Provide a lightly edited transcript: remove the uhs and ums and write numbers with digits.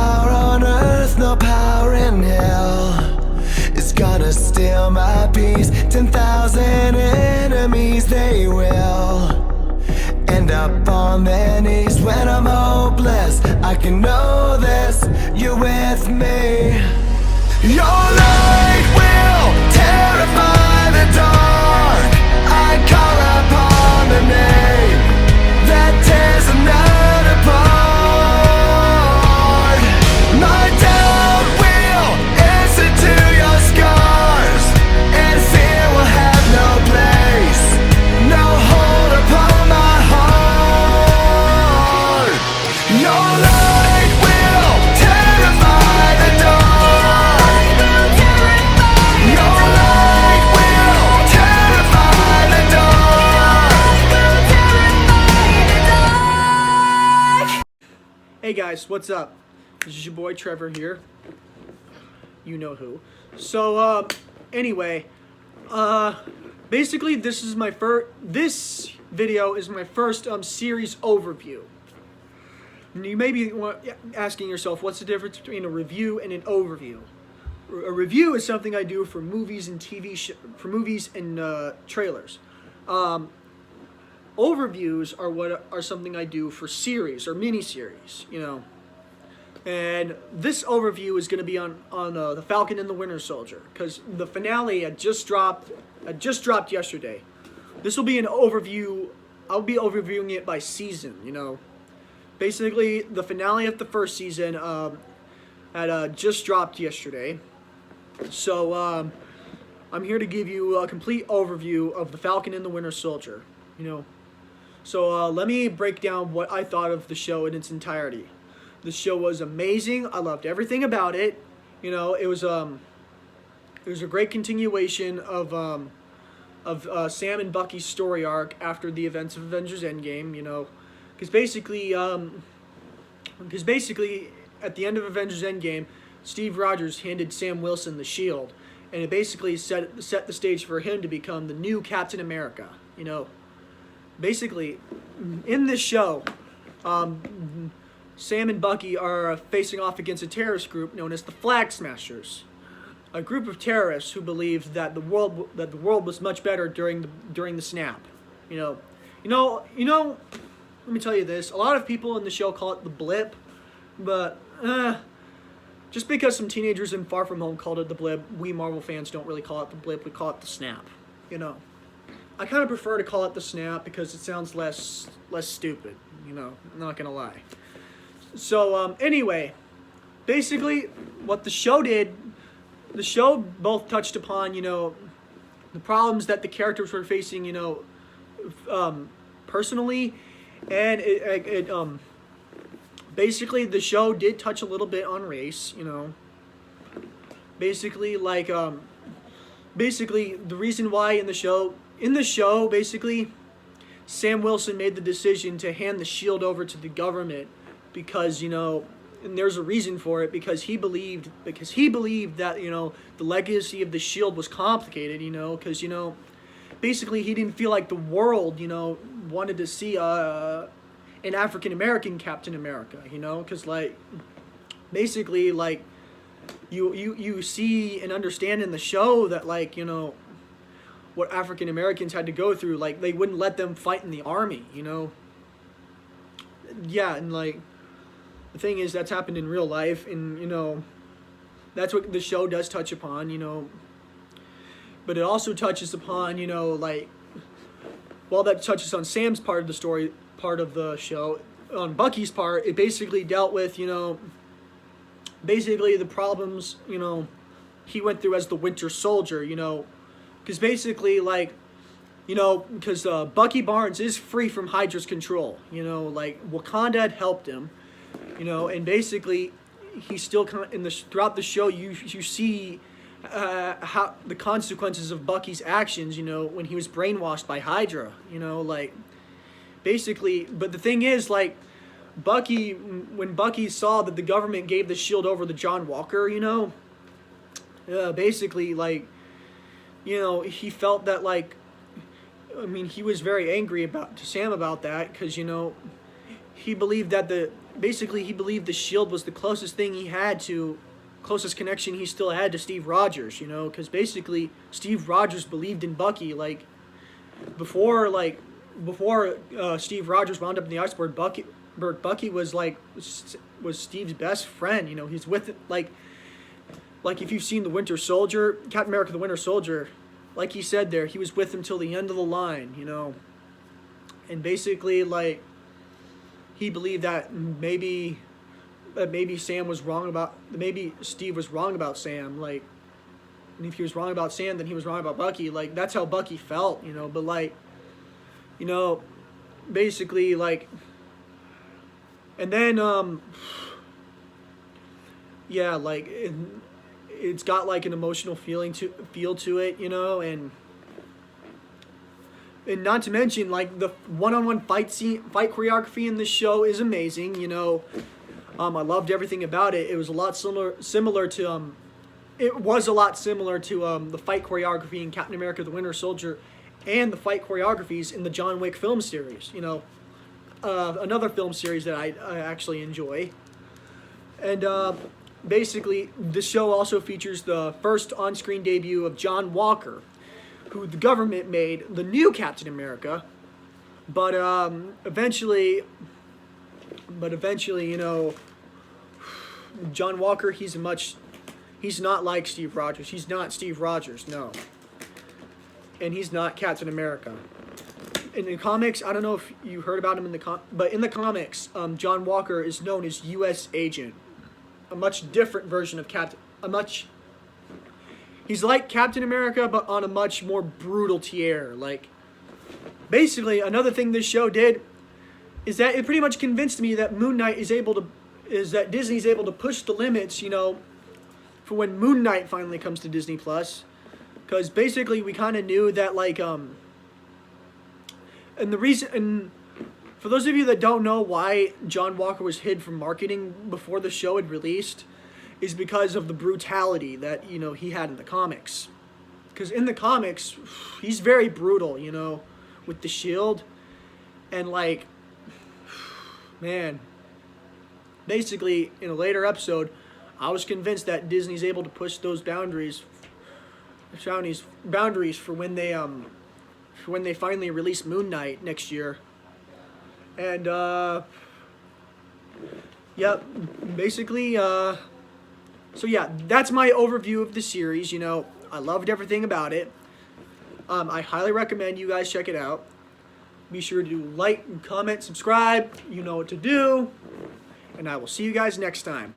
power on earth, no power in hell is gonna steal my peace. 10,000 enemies, they will end up on their knees. When I'm hopeless, I can know this, you're with me. Your light will terrify the dark. I call upon the name that tears the night apart. My doubt will answer to your scars, and fear will have no place, no hold upon my heart. Your light will terrify the dark. Your light will terrify the dark. Hey guys, what's up? This is your boy Trevor here. You know who. So, anyway, basically this video is my first series overview. And you may be asking yourself, what's the difference between a review and an overview? A review is something I do for movies and movies and trailers. Overviews are something I do for series or miniseries, you know. And this overview is going to be on the Falcon and the Winter Soldier, because the finale had just dropped yesterday. This will be an overview. I'll be overviewing it by season, you know. Basically, the finale of the first season had just dropped yesterday. So I'm here to give you a complete overview of the Falcon and the Winter Soldier, you know. So let me break down what I thought of the show in its entirety. The show was amazing. I loved everything about it. You know, it was a great continuation of Sam and Bucky's story arc after the events of Avengers Endgame. You know, because basically at the end of Avengers Endgame, Steve Rogers handed Sam Wilson the shield, and it basically set the stage for him to become the new Captain America. You know, basically in this show, Sam and Bucky are facing off against a terrorist group known as the Flag Smashers, a group of terrorists who believed that the world was much better during the snap. You know. Let me tell you this: a lot of people in the show call it the blip, but just because some teenagers in Far From Home called it the blip, we Marvel fans don't really call it the blip. We call it the snap. You know, I kind of prefer to call it the snap because it sounds less stupid. You know, I'm not gonna lie. So, anyway, basically, what the show did, the show both touched upon, you know, the problems that the characters were facing, you know, personally, and basically, the show did touch a little bit on race, you know. Basically, the reason why in the show, basically, Sam Wilson made the decision to hand the shield over to the government, because, you know, and there's a reason for it, because he believed that, you know, the legacy of the shield was complicated, you know, because, you know, basically he didn't feel like the world, you know, wanted to see an African American Captain America, you know, because, like, basically, like, you see and understand in the show that, like, you know, what African Americans had to go through, like, they wouldn't let them fight in the army, you know. Yeah, and, like, the thing is, that's happened in real life, and, you know, that's what the show does touch upon, you know. But it also touches upon, you know, like, while that touches on Sam's part of the story, part of the show, on Bucky's part, it basically dealt with, you know, basically the problems, you know, he went through as the Winter Soldier, you know. Because basically, like, you know, because Bucky Barnes is free from Hydra's control, you know, like, Wakanda had helped him. You know, and basically, he's still throughout the show. You see how the consequences of Bucky's actions. You know, when he was brainwashed by Hydra. You know, like, basically. But the thing is, like, when Bucky saw that the government gave the shield over to John Walker, you know, basically, like, you know, he felt that, like, I mean, he was very angry to Sam about that, because, you know, he believed that basically he believed the Shield was the closest thing he had to, closest connection he still had to Steve Rogers, you know, because basically Steve Rogers believed in Bucky, like, before Steve Rogers wound up in the iceberg, Bucky was Steve's best friend, you know. He's with, like if you've seen the Winter Soldier, Captain America the Winter Soldier, like he said there, he was with him till the end of the line, you know. And basically, like, he believed that maybe Sam was wrong about, maybe Steve was wrong about Sam, like, and if he was wrong about Sam, then he was wrong about Bucky. Like, that's how Bucky felt, you know. But, like, you know, basically, like, and then yeah, like, it's got like an emotional feel to it, you know. And not to mention, like, the one-on-one fight choreography in this show is amazing, you know. I loved everything about it. It was a lot similar to the fight choreography in Captain America the Winter Soldier and the fight choreographies in the John Wick film series, you know. Another film series that I actually enjoy. And basically, the show also features the first on-screen debut of John Walker, who the government made the new Captain America. But eventually, you know, John Walker, he's not like Steve Rogers. He's not Steve Rogers, no. And he's not Captain America. In the comics, I don't know if you heard about him but in the comics, John Walker is known as U.S. Agent. A much different version of he's like Captain America, but on a much more brutal tier. Like, basically, another thing this show did is that it pretty much convinced me that that Disney's able to push the limits, you know, for when Moon Knight finally comes to Disney Plus. Because basically we kind of knew that, like, and for those of you that don't know why John Walker was hid from marketing before the show had released, is because of the brutality that, you know, he had in the comics. Because in the comics, he's very brutal, you know, with the Shield. And, like, man, basically, in a later episode, I was convinced that Disney's able to push those boundaries for when they finally release Moon Knight next year. And yeah, basically, so yeah, that's my overview of the series. You know, I loved everything about it. I highly recommend you guys check it out. Be sure to like, comment, subscribe. You know what to do. And I will see you guys next time.